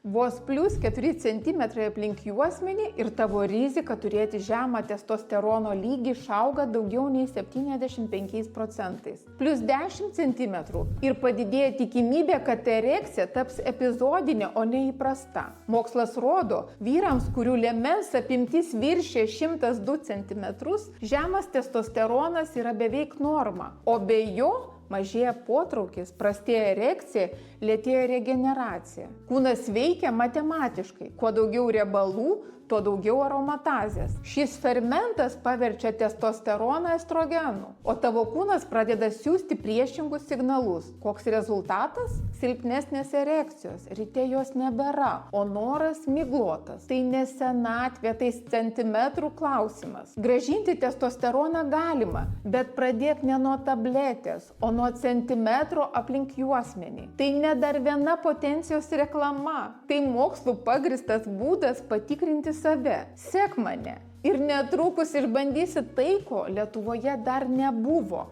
Vos plus 4 cm aplink juosmenį ir tavo rizika turėti žemą testosterono lygį išauga daugiau nei 75%. Plus 10 cm ir padidėja tikimybė, kad erekcija taps epizodinė, o ne įprasta. Mokslas rodo, vyrams, kurių liemens apimtis viršė 102 cm, žemas testosteronas yra beveik norma, o be jo mažėja potraukis, prastėja erekcija, lėtėja regeneracija. Kūnas veikia matematiškai. Kuo daugiau riebalų, tuo daugiau aromatazės. Šis fermentas paverčia testosteroną estrogenu, o tavo kūnas pradeda siųsti priešingus signalus. Koks rezultatas? Silpnesnės erekcijos, ryte jos nebėra, o noras miglotas. Tai ne senatvė, tai centimetrų klausimas. Grąžinti testosteroną galima, bet pradėk ne nuo tabletės, o nuo centimetro aplink juosmenį. Tai ne dar viena potencijos reklama. Tai mokslu pagristas būdas patikrinti save. Sek mane. Ir netrukus išbandysi tai, ko Lietuvoje dar nebuvo.